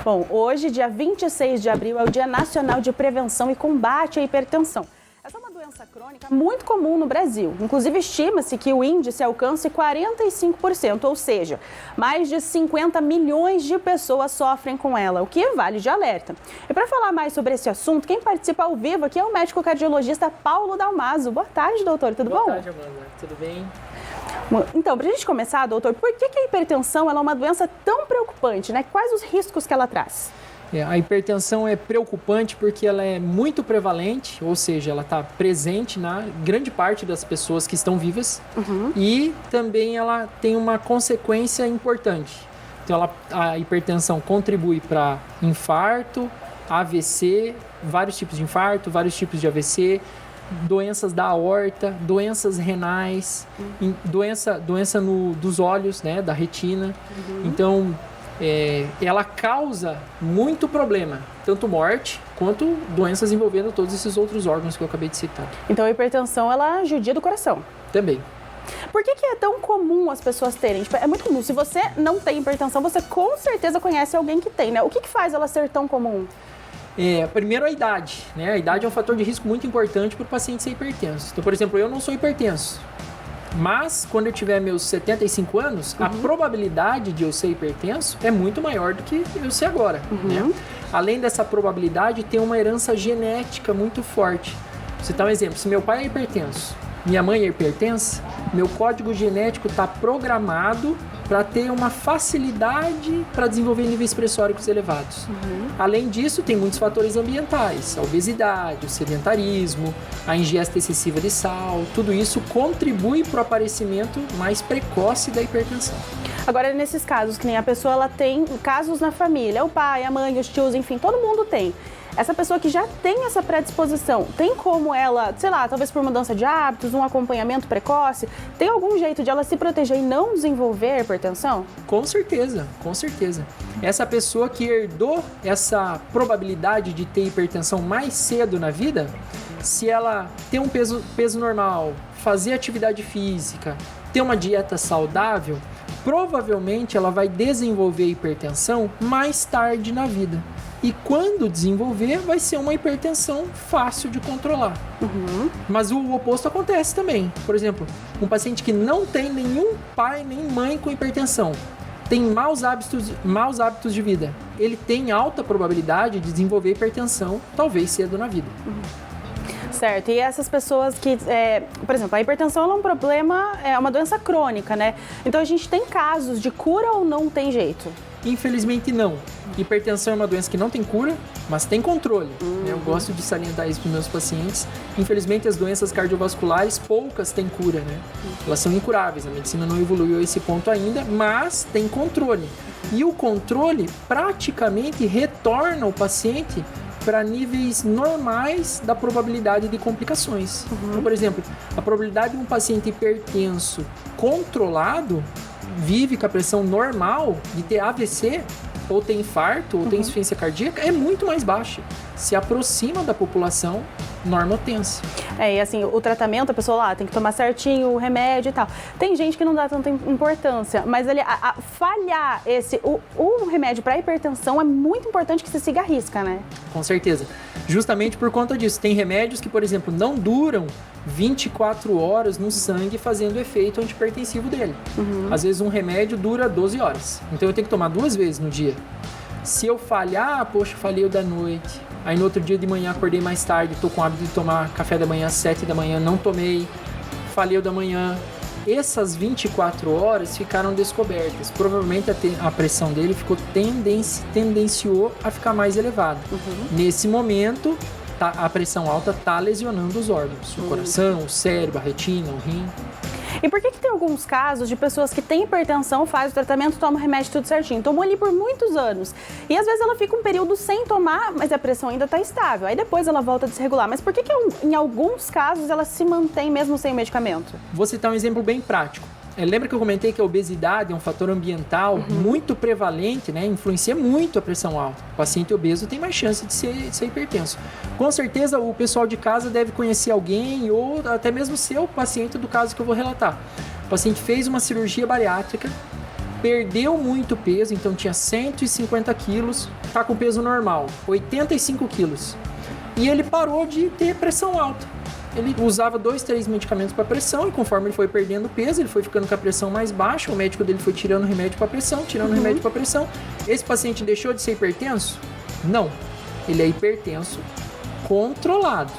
Bom, hoje, dia 26 de abril, é o Dia Nacional de Prevenção e Combate à Hipertensão. Essa é uma doença crônica muito comum no Brasil. Inclusive, estima-se que o índice alcance 45%, ou seja, mais de 50 milhões de pessoas sofrem com ela, o que vale de alerta. E para falar mais sobre esse assunto, quem participa ao vivo aqui é o médico cardiologista Paulo Dalmaso. Boa tarde, doutor. Tudo bom? Boa tarde, Amanda. Tudo bem? Então, para a gente começar, doutor, por que a hipertensão ela é uma doença tão preocupante, né? Quais os riscos que ela traz? A hipertensão é preocupante porque ela é muito prevalente, ou seja, ela está presente na grande parte das pessoas que estão vivas e também ela tem uma consequência importante. Então, a hipertensão contribui para infarto, AVC, vários tipos de infarto, vários tipos de AVC, doenças da aorta, doenças renais, doença dos olhos, né, da retina. Então, ela causa muito problema, tanto morte quanto doenças envolvendo todos esses outros órgãos que eu acabei de citar. Então a hipertensão, ela judia do coração. Também. Por que é tão comum as pessoas terem? Tipo, é muito comum. Se você não tem hipertensão, você com certeza conhece alguém que tem, né? O que faz ela ser tão comum? Primeiro a idade, né? A idade é um fator de risco muito importante para o paciente ser hipertenso. Então, por exemplo, eu não sou hipertenso. Mas, quando eu tiver meus 75 anos, a probabilidade de eu ser hipertenso é muito maior do que eu ser agora. Né? Além dessa probabilidade, tem uma herança genética muito forte. Vou citar um exemplo. Se meu pai é hipertenso, minha mãe é hipertensa, meu código genético está programado para ter uma facilidade para desenvolver níveis pressóricos elevados. Além disso, tem muitos fatores ambientais, a obesidade, o sedentarismo, a ingesta excessiva de sal, tudo isso contribui para o aparecimento mais precoce da hipertensão. Agora, nesses casos, que nem a pessoa ela tem casos na família, o pai, a mãe, os tios, enfim, todo mundo tem. Essa pessoa que já tem essa predisposição, tem como ela, sei lá, talvez por mudança de hábitos, um acompanhamento precoce, tem algum jeito de ela se proteger e não desenvolver hipertensão? Com certeza, com certeza. Essa pessoa que herdou essa probabilidade de ter hipertensão mais cedo na vida, se ela tem um peso normal, fazer atividade física, ter uma dieta saudável, provavelmente ela vai desenvolver hipertensão mais tarde na vida. E quando desenvolver, vai ser uma hipertensão fácil de controlar. Mas o oposto acontece também. Por exemplo, um paciente que não tem nenhum pai nem mãe com hipertensão, tem maus hábitos de vida, ele tem alta probabilidade de desenvolver hipertensão, talvez cedo na vida. Certo, e essas pessoas que, por exemplo, a hipertensão é um problema, é uma doença crônica, né? Então a gente tem casos de cura ou não tem jeito? Infelizmente não. Hipertensão é uma doença que não tem cura, mas tem controle. Eu gosto de salientar isso para os meus pacientes. Infelizmente as doenças cardiovasculares, poucas têm cura, né? Elas são incuráveis, a medicina não evoluiu a esse ponto ainda, mas tem controle. E o controle praticamente retorna o paciente para níveis normais da probabilidade de complicações. Então, por exemplo, a probabilidade de um paciente hipertenso controlado vive com a pressão normal de ter AVC, ou ter infarto, ou ter insuficiência cardíaca, é muito mais baixa. Se aproxima da população normotensa. E assim, o tratamento, a pessoa lá tem que tomar certinho o remédio e tal. Tem gente que não dá tanta importância, mas falhar o remédio para hipertensão é muito importante que se siga a risca, né? Com certeza. Justamente por conta disso. Tem remédios que, por exemplo, não duram 24 horas no sangue fazendo o efeito antihipertensivo dele. Às vezes um remédio dura 12 horas. Então eu tenho que tomar 2 vezes no dia. Se eu falhar, falhei o da noite. Aí no outro dia de manhã acordei mais tarde, estou com o hábito de tomar café da manhã às 7 da manhã, não tomei, falhei o da manhã. Essas 24 horas ficaram descobertas. Provavelmente a pressão dele tendenciou a ficar mais elevada. Nesse momento, a pressão alta está lesionando os órgãos. O coração, o cérebro, a retina, o rim. E por que tem alguns casos de pessoas que têm hipertensão, faz o tratamento, toma o remédio tudo certinho, tomou ali por muitos anos. E às vezes ela fica um período sem tomar, mas a pressão ainda está estável. Aí depois ela volta a desregular. Mas por que em alguns casos ela se mantém mesmo sem o medicamento? Vou citar um exemplo bem prático. Lembra que eu comentei que a obesidade é um fator ambiental muito prevalente, né? Influencia muito a pressão alta. O paciente obeso tem mais chance de ser hipertenso. Com certeza o pessoal de casa deve conhecer alguém ou até mesmo ser o paciente do caso que eu vou relatar. O paciente fez uma cirurgia bariátrica, perdeu muito peso, então tinha 150 quilos, tá com peso normal, 85 quilos. E ele parou de ter pressão alta. Ele usava 2, 3 medicamentos para pressão e conforme ele foi perdendo peso, ele foi ficando com a pressão mais baixa, o médico dele foi tirando remédio para pressão, tirando remédio para pressão. Esse paciente deixou de ser hipertenso? Não. Ele é hipertenso controlado.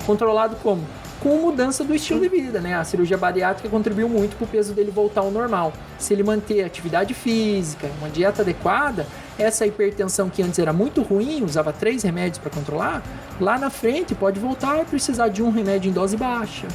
Controlado como? Com mudança do estilo de vida, né? A cirurgia bariátrica contribuiu muito para o peso dele voltar ao normal. Se ele manter atividade física, uma dieta adequada, essa hipertensão que antes era muito ruim, usava 3 remédios para controlar, lá na frente pode voltar a precisar de um remédio em dose baixa,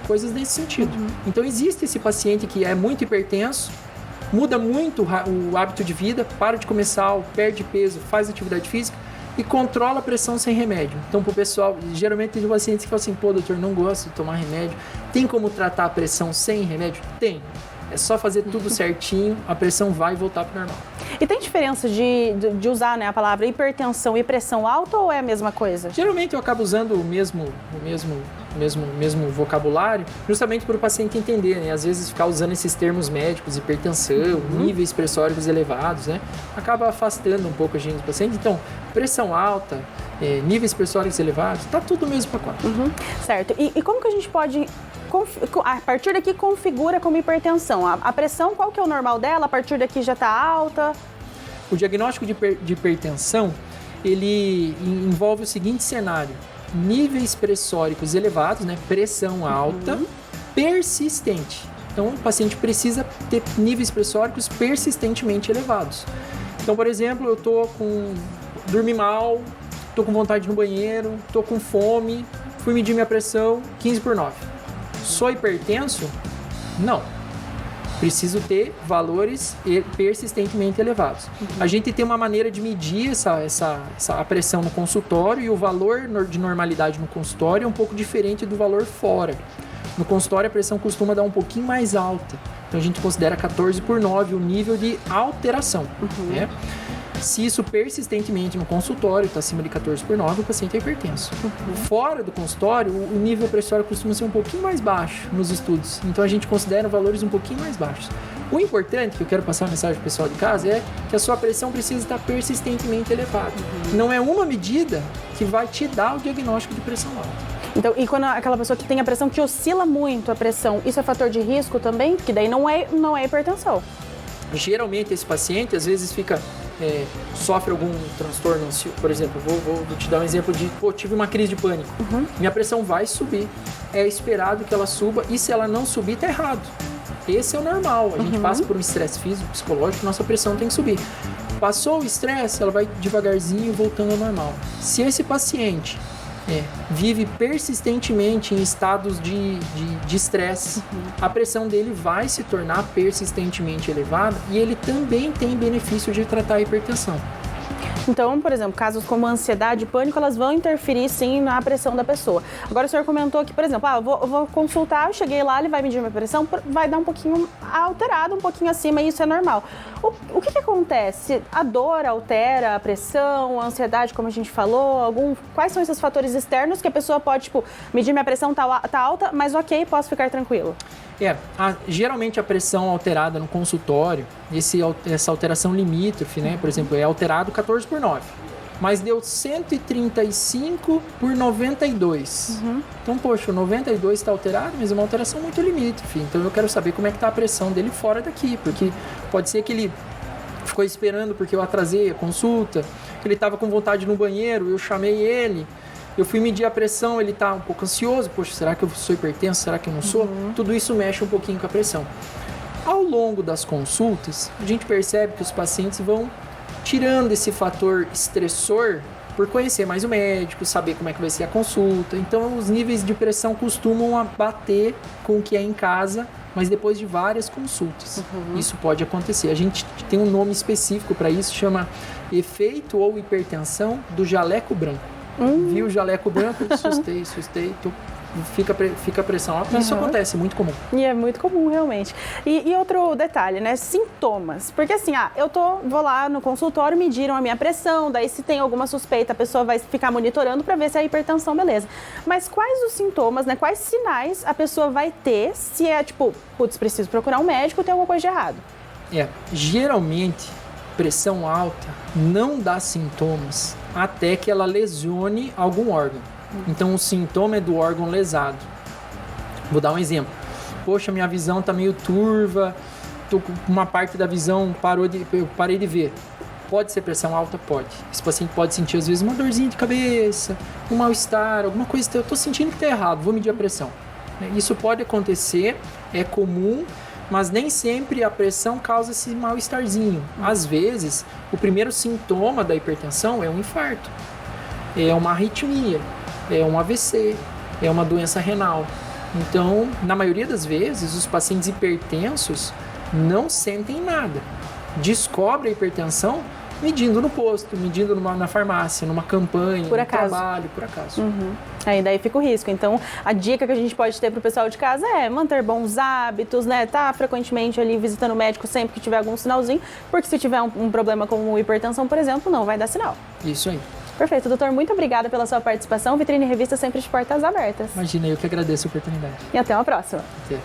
coisas nesse sentido. Então existe esse paciente que é muito hipertenso, muda muito o hábito de vida, para de comer sal, perde peso, faz atividade física, e controla a pressão sem remédio. Então, pro pessoal, geralmente tem pacientes que falam assim, pô, doutor, não gosto de tomar remédio. Tem como tratar a pressão sem remédio? Tem. É só fazer tudo certinho, a pressão vai voltar pro normal. E tem diferença de usar, né, a palavra hipertensão e pressão alta ou é a mesma coisa? Geralmente eu acabo usando o mesmo vocabulário, justamente para o paciente entender, né? Às vezes ficar usando esses termos médicos, hipertensão, níveis pressóricos elevados, né? Acaba afastando um pouco a gente do paciente. Então, pressão alta, níveis pressóricos elevados, tá tudo no mesmo pacote. Certo. E como que a gente pode, a partir daqui, configura como hipertensão? A pressão, qual que é o normal dela? A partir daqui já está alta? O diagnóstico de hipertensão, ele envolve o seguinte cenário: níveis pressóricos elevados, né? Pressão alta, persistente. Então, o paciente precisa ter níveis pressóricos persistentemente elevados. Então, por exemplo, dormi mal, tô com vontade no banheiro, tô com fome, fui medir minha pressão, 15/9. Sou hipertenso? Não. Preciso ter valores persistentemente elevados. A gente tem uma maneira de medir a pressão no consultório e o valor de normalidade no consultório é um pouco diferente do valor fora. No consultório a pressão costuma dar um pouquinho mais alta. Então a gente considera 14/9 o nível de alteração. Né? Se isso persistentemente no consultório está acima de 14/9, o paciente é hipertenso. Fora do consultório, o nível pressórico costuma ser um pouquinho mais baixo nos estudos. Então a gente considera valores um pouquinho mais baixos. O importante, que eu quero passar a mensagem para o pessoal de casa, é que a sua pressão precisa estar persistentemente elevada. Não é uma medida que vai te dar o diagnóstico de pressão alta. Então, e quando aquela pessoa que tem a pressão que oscila muito a pressão, isso é fator de risco também? Porque daí não é hipertensão. Geralmente esse paciente às vezes sofre algum transtorno ansioso. Por exemplo, vou te dar um exemplo de, tive uma crise de pânico. Minha pressão vai subir. É esperado que ela suba e se ela não subir, tá errado. Esse é o normal. A gente passa por um estresse físico, psicológico, nossa pressão tem que subir. Passou o estresse, ela vai devagarzinho voltando ao normal. Se esse paciente vive persistentemente em estados de estresse, a pressão dele vai se tornar persistentemente elevada e ele também tem benefício de tratar a hipertensão. Então, por exemplo, casos como ansiedade e pânico, elas vão interferir sim na pressão da pessoa. Agora o senhor comentou que, por exemplo, eu vou consultar, eu cheguei lá, ele vai medir minha pressão, vai dar um pouquinho alterado, um pouquinho acima, e isso é normal. O que acontece? A dor altera a pressão, a ansiedade, como a gente falou, quais são esses fatores externos que a pessoa pode, medir minha pressão tá alta, mas ok, posso ficar tranquilo? Geralmente a pressão alterada no consultório, essa alteração limítrofe, né, por exemplo, é alterado 14/9, mas deu 135/92. Então, poxa, o 92 está alterado, mas é uma alteração muito limítrofe. Então eu quero saber como é que está a pressão dele fora daqui, porque pode ser que ele ficou esperando porque eu atrasei a consulta, que ele estava com vontade no banheiro, eu chamei ele. Eu fui medir a pressão, ele está um pouco ansioso. Poxa, será que eu sou hipertenso? Será que eu não sou? Tudo isso mexe um pouquinho com a pressão. Ao longo das consultas, a gente percebe que os pacientes vão tirando esse fator estressor por conhecer mais o médico, saber como é que vai ser a consulta. Então, os níveis de pressão costumam bater com o que é em casa, mas depois de várias consultas. Isso pode acontecer. A gente tem um nome específico para isso, chama efeito ou hipertensão do jaleco branco. Viu o jaleco branco, assustei, fica a pressão alta. Isso acontece, é muito comum. E é muito comum, realmente. E outro detalhe, né? Sintomas. Porque assim, vou lá no consultório, mediram a minha pressão, daí se tem alguma suspeita, a pessoa vai ficar monitorando para ver se é hipertensão, beleza. Mas quais os sintomas, né? Quais sinais a pessoa vai ter se é preciso procurar um médico, tem alguma coisa de errado? Geralmente, pressão alta não dá sintomas até que ela lesione algum órgão. Então, o sintoma é do órgão lesado. Vou dar um exemplo. Poxa, minha visão tá meio turva, tô com uma parte da visão eu parei de ver. Pode ser pressão alta? Pode. Esse paciente pode sentir, às vezes, uma dorzinha de cabeça, um mal-estar, alguma coisa. Eu tô sentindo que tá errado, vou medir a pressão. Isso pode acontecer, é comum, mas nem sempre a pressão causa esse mal-estarzinho. Às vezes, o primeiro sintoma da hipertensão é um infarto, é uma arritmia, é um AVC, é uma doença renal. Então, na maioria das vezes, os pacientes hipertensos não sentem nada. Descobrem a hipertensão medindo no posto, medindo na farmácia, numa campanha, no trabalho, por acaso. Aí daí fica o risco. Então, a dica que a gente pode ter para o pessoal de casa é manter bons hábitos, né? Tá frequentemente ali visitando o médico sempre que tiver algum sinalzinho, porque se tiver um problema como hipertensão, por exemplo, não vai dar sinal. Isso aí. Perfeito, doutor. Muito obrigada pela sua participação. Vitrine Revista sempre de portas abertas. Imagina, eu que agradeço a oportunidade. E até uma próxima. Até.